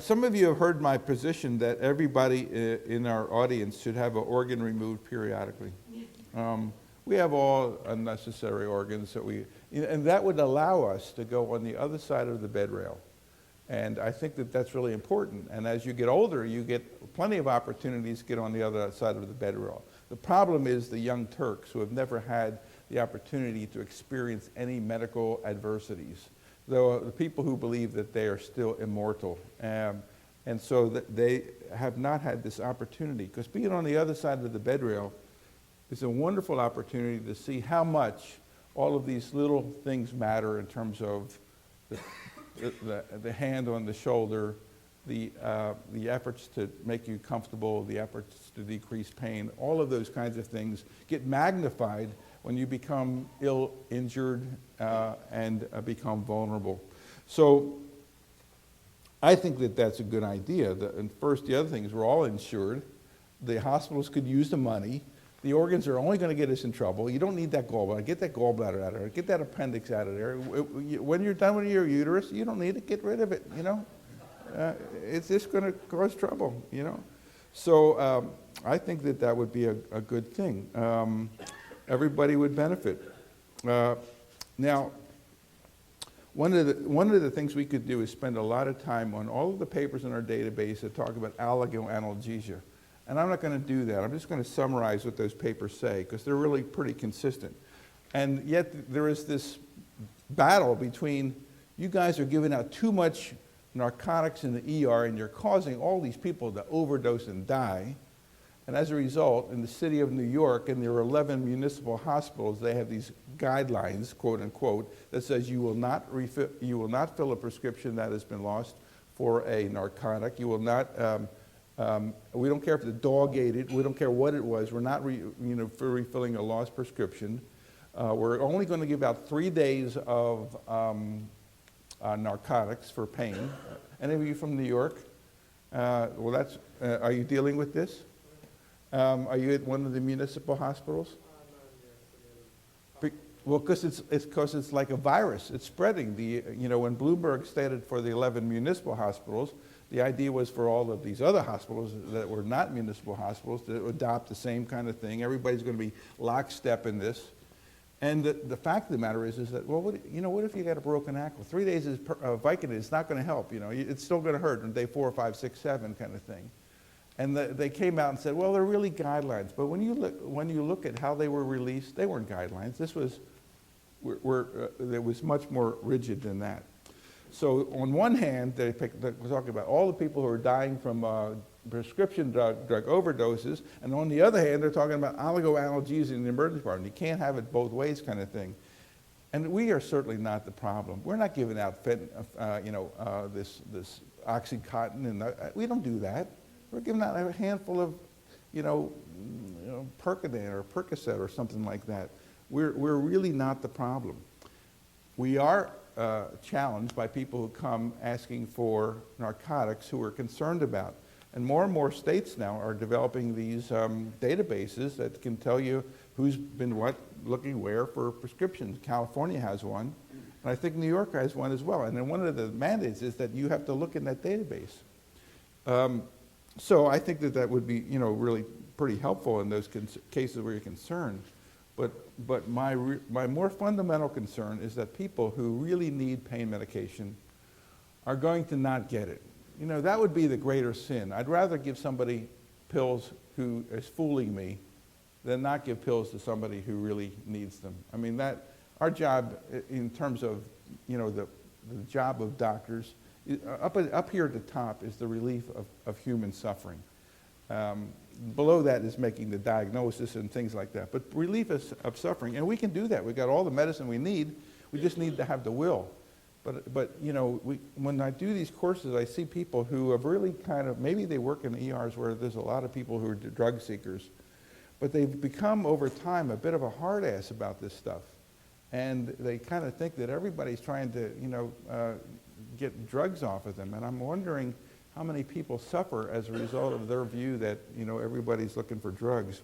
Some of you have heard my position that everybody in our audience should have an organ removed periodically. We have all unnecessary organs and that would allow us to go on the other side of the bed rail. And I think that that's really important. And as you get older, you get plenty of opportunities to get on the other side of the bed rail. The problem is the young Turks who have never had the opportunity to experience any medical adversities. Though the people who believe that they are still immortal. And so that they have not had this opportunity. Because being on the other side of the bed rail is a wonderful opportunity to see how much all of these little things matter in terms of the hand on the shoulder, the efforts to make you comfortable, the efforts to decrease pain. All of those kinds of things get magnified when you become ill, injured, and become vulnerable. So I think that that's a good idea. And first, the other thing is we're all insured. The hospitals could use the money. The organs are only going to get us in trouble. You don't need that gallbladder. Get that gallbladder out of there. Get that appendix out of there. When you're done with your uterus, you don't need it. Get rid of it, you know. It's just going to cause trouble, you know. So I think that that would be a good thing. Everybody would benefit. Now, one of the things we could do is spend a lot of time on all of the papers in our database that talk about oligoanalgesia. And I'm not going to do that. I'm just going to summarize what those papers say, because they're really pretty consistent. And yet there is this battle between, you guys are giving out too much narcotics in the ER, and you're causing all these people to overdose and die. And as a result, in the city of New York, and there are 11 municipal hospitals, they have these guidelines, quote unquote, that says you will not fill a prescription that has been lost for a narcotic. You will not, we don't care if the dog ate it, we don't care what it was, we're not refilling a lost prescription. We're only going to give out 3 days of narcotics for pain. Any of you from New York? Well, that's, are you dealing with this? Are you at one of the municipal hospitals? Well, because it's like a virus. It's spreading. When Bloomberg stated for the 11 municipal hospitals, the idea was for all of these other hospitals that were not municipal hospitals to adopt the same kind of thing. Everybody's going to be lockstep in this. And the fact of the matter is that, well, what if you got a broken ankle? 3 days of Vicodin is not going to help. It's still going to hurt on day 4, 5, 6, 7 kind of thing. And they came out and said, well, they're really guidelines. But when you look at how they were released, they weren't guidelines. This was, it was much more rigid than that. So on one hand, they're talking about all the people who are dying from prescription drug overdoses, and on the other hand, they're talking about oligoanalgesia in the emergency department. You can't have it both ways kind of thing. And we are certainly not the problem. We're not giving out this Oxycontin, and we don't do that. We're giving out a handful of, Percodan or Percocet or something like that. We're really not the problem. We are challenged by people who come asking for narcotics who are concerned about. And more states now are developing these databases that can tell you who's been looking where for prescriptions. California has one, and I think New York has one as well. And then one of the mandates is that you have to look in that database. So I think that would be, really pretty helpful in those cases where you're concerned. But my more fundamental concern is that people who really need pain medication are going to not get it. That would be the greater sin. I'd rather give somebody pills who is fooling me than not give pills to somebody who really needs them. I mean, our job in terms of, the job of doctors, up here at the top is the relief of human suffering. Below that is making the diagnosis and things like that. But relief of suffering, and we can do that. We've got all the medicine we need. We just need to have the will. But when I do these courses, I see people who have really maybe they work in ERs where there's a lot of people who are drug seekers, but they've become over time a bit of a hard ass about this stuff. And they kind of think that everybody's trying to, get drugs off of them. And I'm wondering how many people suffer as a result of their view that, everybody's looking for drugs.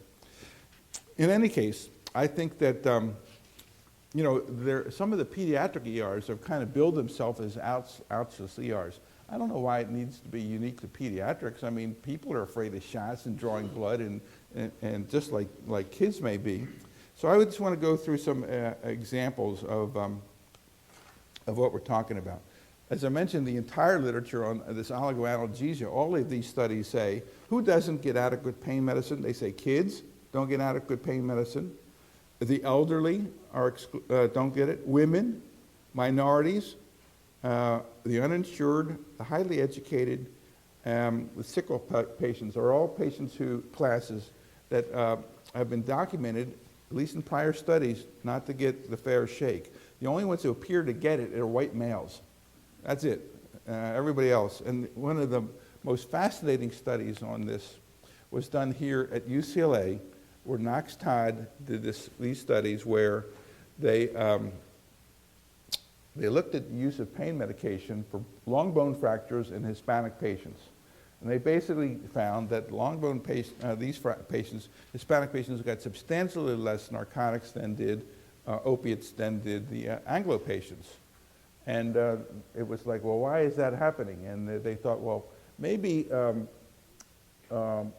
In any case, I think that you know, some of the pediatric ERs have kind of billed themselves as Ouchless ERs. I don't know why it needs to be unique to pediatrics. I mean, people are afraid of shots and drawing blood, and just like kids may be. So I would just want to go through some examples of what we're talking about. As I mentioned, the entire literature on this oligoanalgesia, all of these studies say, who doesn't get adequate pain medicine? They say kids don't get adequate pain medicine. The elderly don't get it. Women, minorities, the uninsured, the highly educated, the sickle patients are all classes that have been documented, at least in prior studies, not to get the fair shake. The only ones who appear to get it are white males. That's it. Everybody else. And one of the most fascinating studies on this was done here at UCLA, where Knox Todd did these studies where they looked at the use of pain medication for long bone fractures in Hispanic patients. And they basically found that Hispanic patients got substantially less narcotics than did opiates than did the Anglo patients. And it was like, well, why is that happening? And they thought, well, maybe the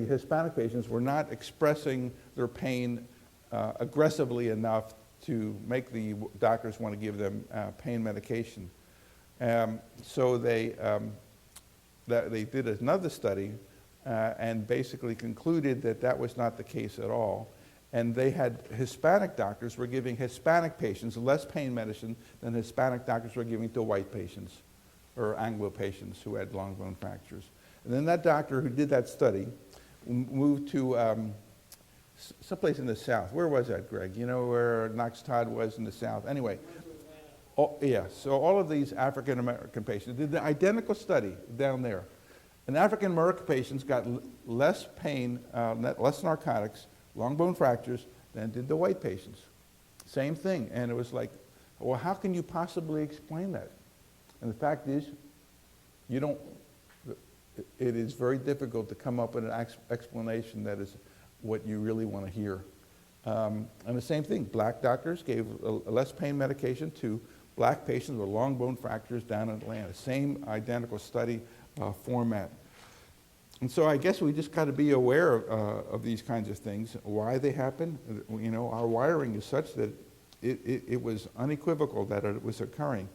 Hispanic patients were not expressing their pain aggressively enough to make the doctors want to give them pain medication. So they did another study and basically concluded that that was not the case at all. And they had Hispanic doctors were giving Hispanic patients less pain medicine than Hispanic doctors were giving to white patients or Anglo patients who had long bone fractures. And then that doctor who did that study moved to someplace in the South. Where was that, Greg? You know where Knox Todd was in the South? Anyway, yeah, so all of these African American patients did the identical study down there. And African American patients got less pain, less narcotics, long bone fractures than did the white patients. Same thing. And it was like, well, how can you possibly explain that? And the fact is, it is very difficult to come up with an explanation that is what you really want to hear. And the same thing, black doctors gave less pain medication to black patients with long bone fractures down in Atlanta. Same identical study format. And so I guess we just got to be aware of these kinds of things, why they happen. You know, our wiring is such that it was unequivocal that it was occurring.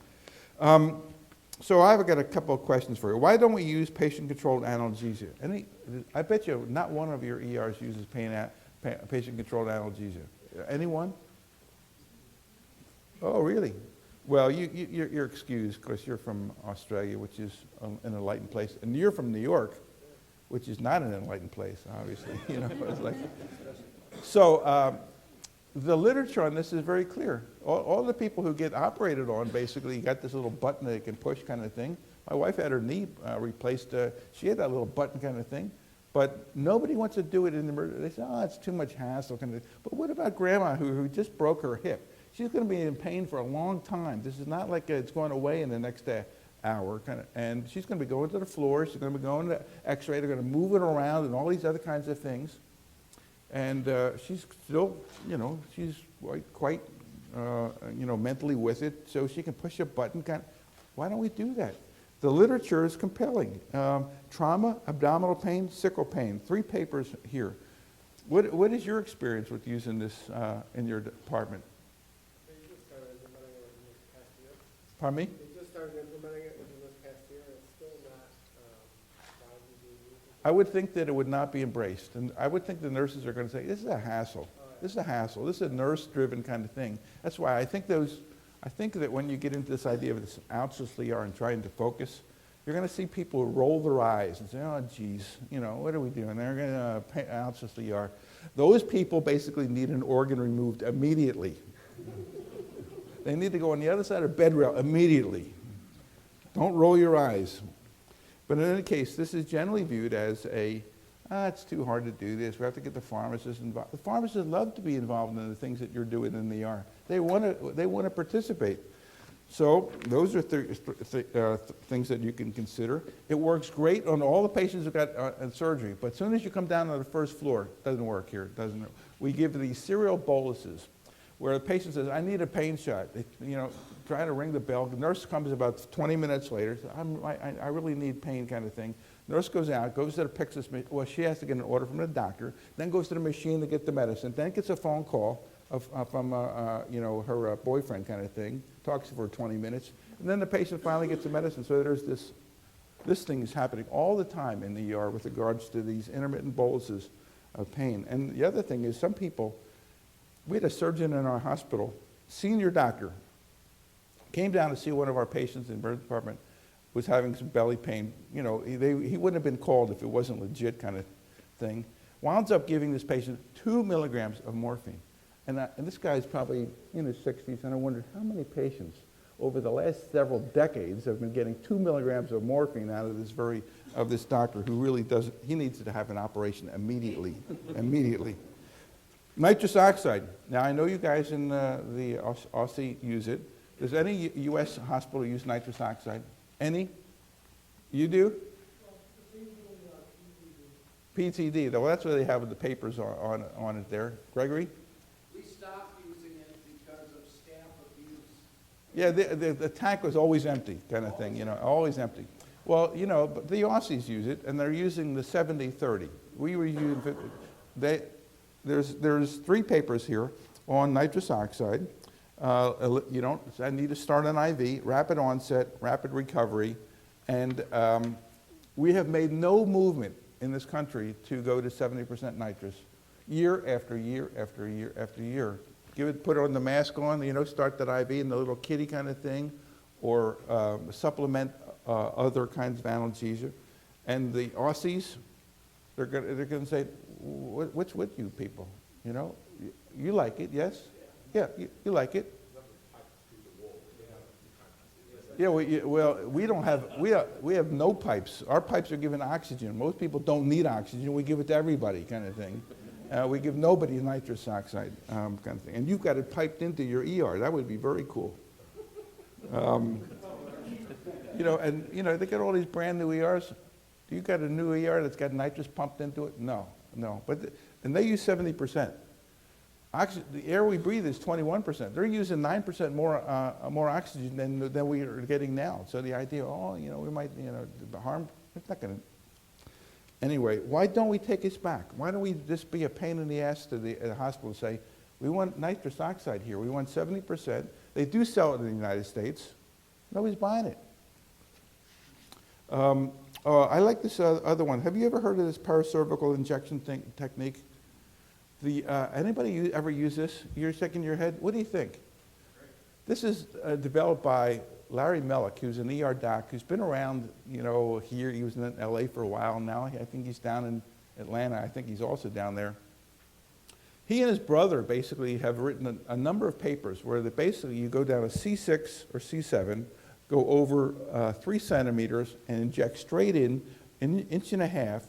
So I've got a couple of questions for you. Why don't we use patient-controlled analgesia? I bet you not one of your ERs uses patient-controlled analgesia. Anyone? Oh, really? Well, you're excused because you're from Australia, which is an enlightened place, and you're from New York, which is not an enlightened place, obviously. You know, it's like, so the literature on this is very clear. All the people who get operated on basically got this little button that they can push kind of thing. My wife had her knee replaced. She had that little button kind of thing, but nobody wants to do it in the emergency. They say, oh, it's too much hassle kind of thing. But what about grandma who just broke her hip? She's going to be in pain for a long time. This is not like it's going away in the next hour, kind of, and she's going to be going to the floor, she's going to be going to x-ray, they're going to move it around and all these other kinds of things. And she's still, you know, she's quite you know, mentally with it, so she can push a button. Why don't we do that? The literature is compelling. Trauma, abdominal pain, sickle pain, 3 papers here. What is your experience with using this in your department? They just started implementing it in this past year. Pardon me? They just started implementing it within this past year, and it's still not widely being used. I would think that it would not be embraced. And I would think the nurses are going to say, this is a hassle. This is a hassle. This is a nurse-driven kind of thing. That's why I think that when you get into this idea of this Ouchless ER and trying to focus, you're going to see people roll their eyes and say, oh, geez, you know, what are we doing? They're going to Ouchless ER. Those people basically need an organ removed immediately. They need to go on the other side of bed rail immediately. Don't roll your eyes. But in any case, this is generally viewed as it's too hard to do this. We have to get the pharmacists involved. The pharmacists love to be involved in the things that you're doing in the ER. They want to participate. So those are things that you can consider. It works great on all the patients who got surgery, but as soon as you come down to the first floor, it doesn't work here. We give these serial boluses. where the patient says, I need a pain shot. They, try to ring the bell. The nurse comes about 20 minutes later. Says, I really need pain kind of thing. Nurse goes out, goes to the Pyxis, well, she has to get an order from the doctor, then goes to the machine to get the medicine, then gets a phone call from her boyfriend kind of thing, talks for 20 minutes, and then the patient finally gets the medicine. So there's this thing is happening all the time in the ER with regards to these intermittent boluses of pain. And the other thing is some people, we had a surgeon in our hospital, senior doctor, came down to see one of our patients in the emergency department, was having some belly pain. He wouldn't have been called if it wasn't legit kind of thing. Winds up giving this patient 2 milligrams of morphine. And this guy's probably in his 60s, and I wondered how many patients over the last several decades have been getting 2 milligrams of morphine out of this doctor who really doesn't, he needs to have an operation immediately, immediately. Nitrous oxide. Now I know you guys in the Aussie use it. Does any U.S. hospital use nitrous oxide? Any? You do? PTD. Well, that's what they have with the papers on it there. Gregory? We stopped using it because of staff abuse. Yeah, the tank was always empty kind of thing, always empty. Well, but the Aussies use it, and they're using the 70-30. We were using, there's 3 papers here on nitrous oxide. You don't need to start an IV, rapid onset, rapid recovery, and we have made no movement in this country to go to 70% nitrous year after year after year after year. Put on the mask on, start that IV in the little kitty kind of thing, or supplement other kinds of analgesia. And the Aussies, they're going to say, what's with you people? You like it, yes? Yeah, you like it. Yeah, we don't have, we have no pipes. Our pipes are given oxygen. Most people don't need oxygen. We give it to everybody kind of thing. We give nobody nitrous oxide kind of thing. And you've got it piped into your ER. That would be very cool. They got all these brand new ERs. You got a new ER that's got nitrous pumped into it? No. And they use 70%. The air we breathe is 21%. They're using 9% more oxygen than we are getting now. So the idea, we might, harm, it's not going to. Anyway, why don't we take this back? Why don't we just be a pain in the ass to the hospital and say, we want nitrous oxide here. We want 70%. They do sell it in the United States. Nobody's buying it. I like this other one. Have you ever heard of this paracervical injection technique? Anybody ever use this? You're shaking your head. What do you think? This is developed by Larry Mellick, who's an ER doc, who's been around, here. He was in LA for a while now. I think he's down in Atlanta. I think he's also down there. He and his brother basically have written a number of papers where basically you go down a C6 or C7, go over 3 centimeters and inject straight in an inch and a half,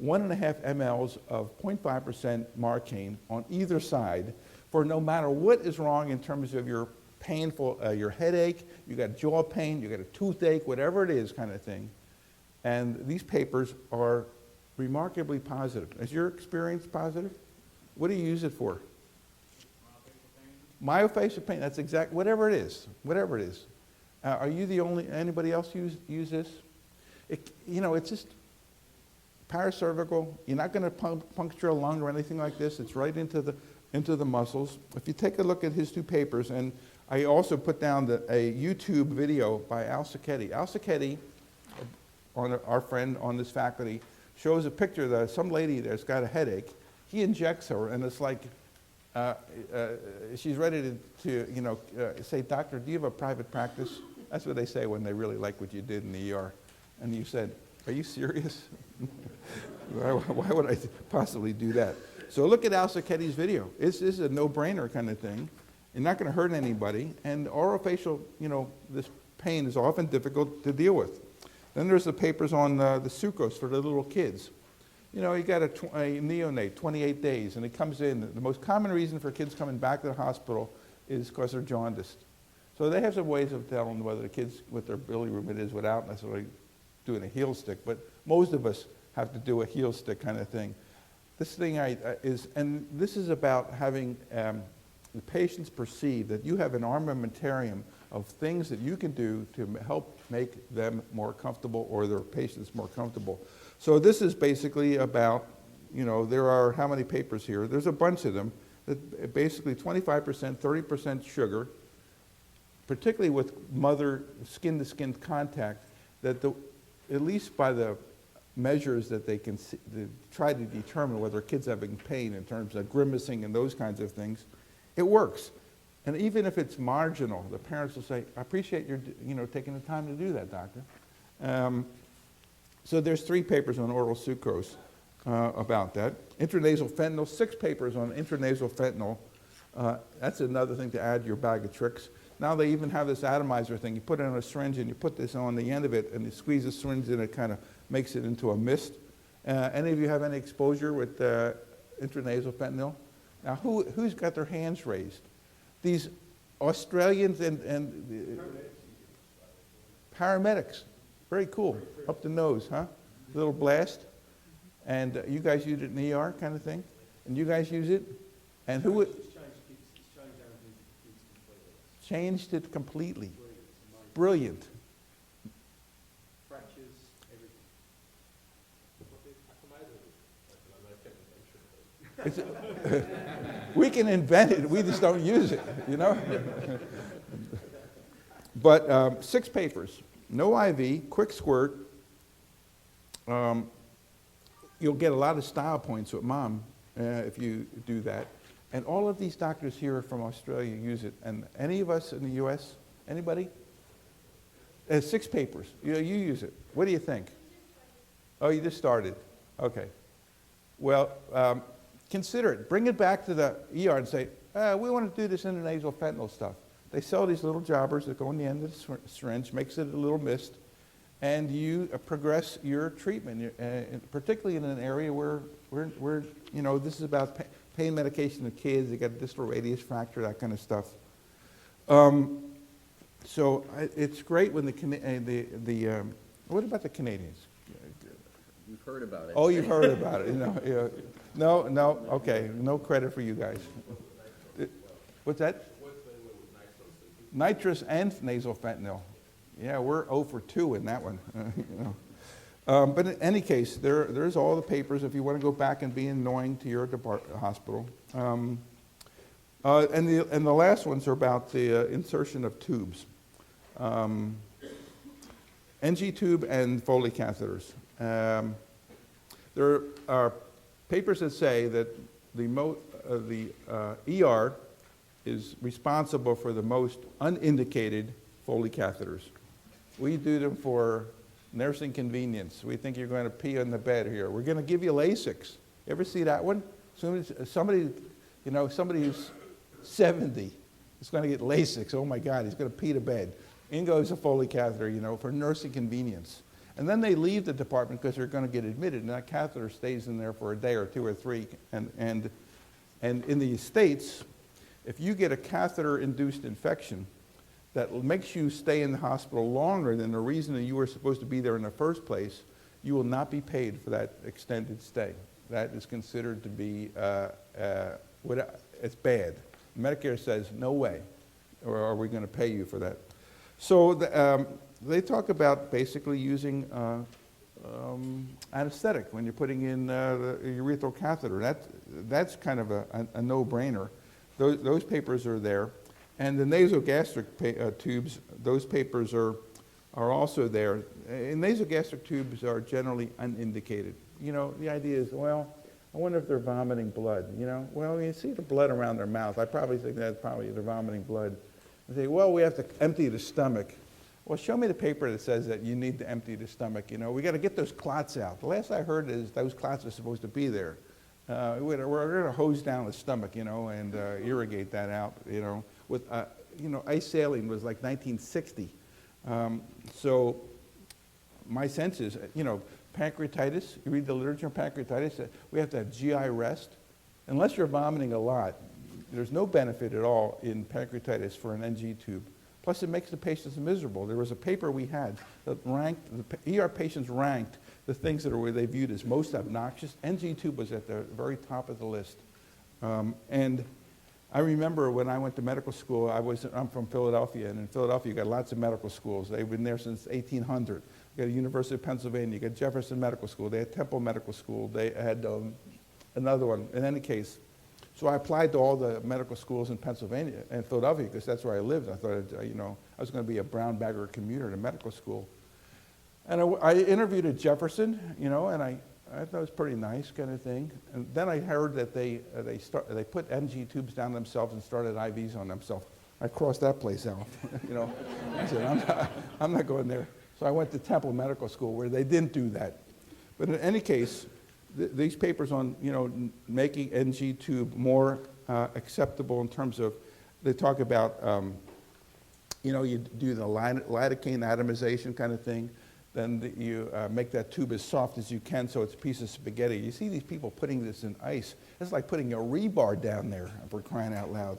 1.5 mLs of 0.5% Marcaine on either side for no matter what is wrong in terms of your painful, your headache, you got jaw pain, you got a toothache, whatever it is kind of thing. And these papers are remarkably positive. Is your experience positive? What do you use it for? Myofascial pain, that's exact, whatever it is. Are you the only, anybody else use this? It's just paracervical. You're not going to puncture a lung or anything like this. It's right into the muscles. If you take a look at his 2 papers, and I also put down a YouTube video by Al Sacchetti. Al Sacchetti, our friend on this faculty, shows a picture that some lady there's got a headache. He injects her, and it's like she's ready to say, doctor, do you have a private practice? That's what they say when they really like what you did in the ER. And you said, are you serious? Why would I possibly do that? So look at Al Sacchetti's video. This is a no-brainer kind of thing. You're not going to hurt anybody. And orophacial, this pain is often difficult to deal with. Then there's the papers on the sucrose for the little kids. You got a neonate, 28 days, and it comes in. The most common reason for kids coming back to the hospital is because they're jaundiced. So they have some ways of telling whether the kids with their bilirubin is without necessarily doing a heel stick, but most of us have to do a heel stick kind of thing. This thing and this is about having, the patients perceive that you have an armamentarium of things that you can do to help make them more comfortable or their patients more comfortable. So this is basically about, there are how many papers here? There's a bunch of them. That basically 25%, 30% sugar, particularly with mother skin-to-skin contact, that at least by the measures that they can see, they try to determine whether a kid's having pain in terms of grimacing and those kinds of things, it works. And even if it's marginal, the parents will say, I appreciate your taking the time to do that, doctor. So there's 3 papers on oral sucrose about that. Intranasal fentanyl, 6 papers on intranasal fentanyl. That's another thing to add to your bag of tricks. Now they even have this atomizer thing. You put it on a syringe and you put this on the end of it and you squeeze the syringe and it kind of makes it into a mist. Any of you have any exposure with intranasal fentanyl? Now who's got their hands raised? These Australians and paramedics, very cool, up the nose, huh? A little blast. And you guys use it in the ER kind of thing? And you guys use it? And who would? Changed it completely. Brilliant. Fractures, everything. We can invent it, we just don't use it, But 6 papers, no IV, quick squirt. You'll get a lot of style points with mom if you do that. And all of these doctors here from Australia use it. And any of us in the US, anybody? 6 papers, you use it. What do you think? Oh, you just started, okay. Well, consider it. Bring it back to the ER and say, we want to do this intranasal fentanyl stuff. They sell these little jobbers that go in the end of the syringe, makes it a little mist, and you progress your treatment, particularly in an area where this is about pain medication in kids. They got a distal radius fracture, that kind of stuff. So it's great when what about the Canadians? You've heard about it. Oh, you've heard about it. Yeah. No, okay, no credit for you guys. What's that? Nitrous and nasal fentanyl. Yeah, we're 0 for 2 in that one. But in any case, there's all the papers if you want to go back and be annoying to your hospital. And the last ones are about the insertion of tubes. NG tube and Foley catheters. There are papers that say that the ER is responsible for the most unindicated Foley catheters. We do them for nursing convenience. We think you're going to pee on the bed here. We're going to give you Lasix. You ever see that one? Somebody who's 70 is going to get Lasix. Oh my God, he's going to pee the bed. In goes a Foley catheter, for nursing convenience. And then they leave the department because they're going to get admitted, and that catheter stays in there for a day or 2 or 3. And in the States, if you get a catheter-induced infection that makes you stay in the hospital longer than the reason that you were supposed to be there in the first place, you will not be paid for that extended stay. That is considered to be, it's bad. Medicare says, no way, or are we going to pay you for that? So they talk about basically using anesthetic when you're putting in the urethral catheter. That's kind of a no-brainer. Those papers are there. And the nasogastric tubes, those papers are also there. And nasogastric tubes are generally unindicated. The idea is, well, I wonder if they're vomiting blood. Well, you see the blood around their mouth. I probably think that's probably they're vomiting blood. They say, well, we have to empty the stomach. Well, show me the paper that says that you need to empty the stomach. We got to get those clots out. The last I heard is those clots are supposed to be there. We're going to hose down the stomach, and irrigate that out, with, ice saline was like 1960. So my sense is, pancreatitis, you read the literature on pancreatitis, we have to have GI rest. Unless you're vomiting a lot, there's no benefit at all in pancreatitis for an NG tube. Plus it makes the patients miserable. There was a paper we had that ranked, the ER patients ranked the things that were they viewed as most obnoxious. NG tube was at the very top of the list. And I remember when I went to medical school, I'm from Philadelphia, and in Philadelphia you got lots of medical schools. They've been there since 1800. You got University of Pennsylvania, you got Jefferson Medical School, they had Temple Medical School, they had another one. In any case, so I applied to all the medical schools in Pennsylvania and Philadelphia because that's where I lived. I thought, I was going to be a brown bagger commuter to medical school. And I interviewed at Jefferson, and I thought it was pretty nice kind of thing. And then I heard that they put NG tubes down themselves and started IVs on themselves. I crossed that place out, I said, I'm not going there. So I went to Temple Medical School where they didn't do that. But in any case, these papers on, making NG tube more acceptable in terms of, they talk about, you do the lidocaine atomization kind of thing, then you make that tube as soft as you can so it's a piece of spaghetti. You see these people putting this in ice. It's like putting a rebar down there, for crying out loud.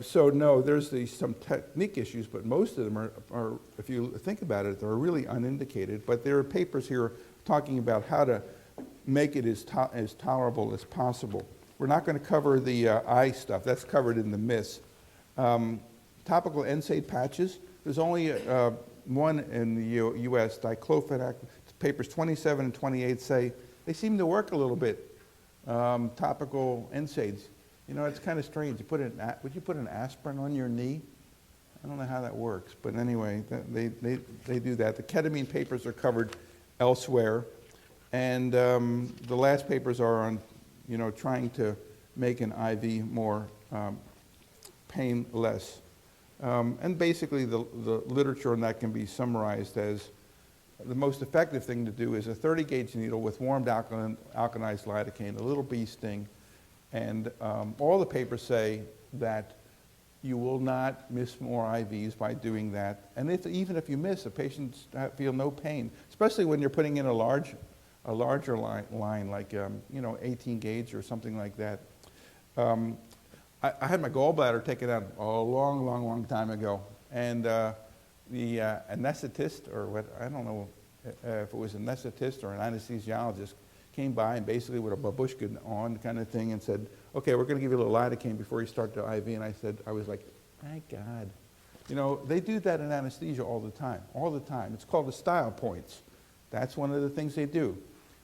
So no, there's some technique issues, but most of them are, if you think about it, they're really unindicated. But there are papers here talking about how to make it as tolerable as possible. We're not going to cover the eye stuff. That's covered in the MISS. Topical NSAID patches. There's only one in the U.S., diclofenac. Papers 27 and 28 say they seem to work a little bit. Topical NSAIDs. It's kind of strange. Would you put an aspirin on your knee? I don't know how that works, but anyway, they do that. The ketamine papers are covered elsewhere. And the last papers are on, trying to make an IV more painless. And basically, the literature on that can be summarized as the most effective thing to do is a 30-gauge needle with warmed alkanized lidocaine, a little bee sting, and all the papers say that you will not miss more IVs by doing that. And even if you miss, the patients feel no pain, especially when you're putting in a larger line like 18 gauge or something like that. I had my gallbladder taken out a long time ago, and the anesthetist, or what, I don't know if it was an anesthetist or an anesthesiologist, came by and basically with a babushka on kind of thing and said, okay, we're going to give you a little lidocaine before you start the IV. And I was like, thank God. They do that in anesthesia all the time. It's called the style points. That's one of the things they do.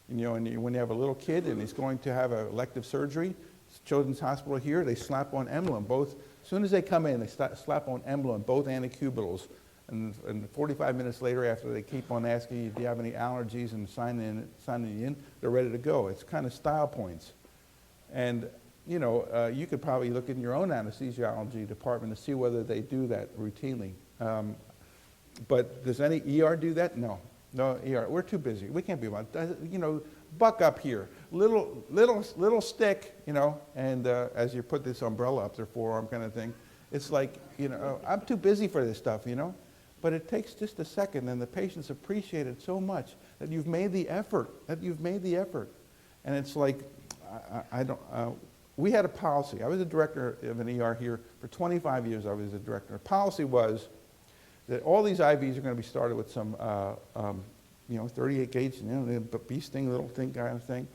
And when you have a little kid and he's going to have an elective surgery, Children's Hospital here, they slap on emblem both. As soon as they come in, they slap on emblem both anticubitals. And 45 minutes later, after they keep on asking you, do you have any allergies, and signing you in, they're ready to go. It's kind of style points. And you could probably look in your own anesthesiology department to see whether they do that routinely. But does any ER do that? No ER. We're too busy. We can't be about. Buck up here, little stick, and as you put this umbrella up their forearm kind of thing, it's like, I'm too busy for this stuff, But it takes just a second, and the patients appreciate it so much that you've made the effort. And it's like, we had a policy. I was a director of an ER here for 25 years. I was a director. The policy was that all these IVs are going to be started with some 38 gauge, bee sting, little thing kind of thing.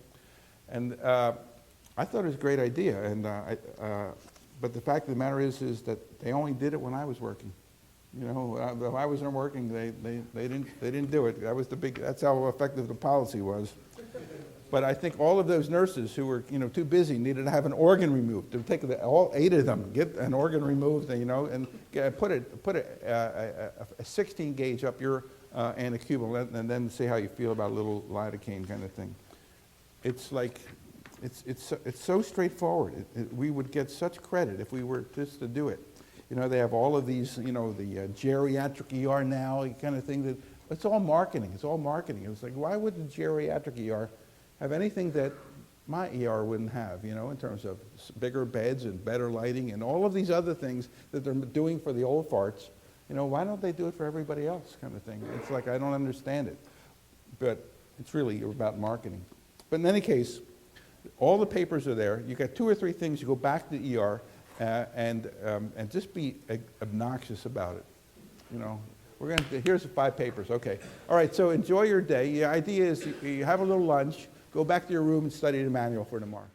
And I thought it was a great idea. And but the fact of the matter is that they only did it when I was working. If I wasn't working, they didn't do it. That's how effective the policy was. But I think all of those nurses who were too busy needed to have an organ removed. To take all 8 of them, get an organ removed, and put a 16 gauge up your anticubal, and then see how you feel about a little lidocaine kind of thing. It's like, it's so straightforward. We would get such credit if we were just to do it. They have all of these, the geriatric ER now kind of thing. That it's all marketing. It's like, why would the geriatric ER have anything that my ER wouldn't have? In terms of bigger beds and better lighting and all of these other things that they're doing for the old farts. Why don't they do it for everybody else kind of thing? It's like, I don't understand it. But it's really about marketing. But in any case, all the papers are there. You got 2 or 3 things. You go back to the ER and just be obnoxious about it. Here's the 5 papers. Okay. All right, so enjoy your day. The idea is you have a little lunch, go back to your room and study the manual for tomorrow.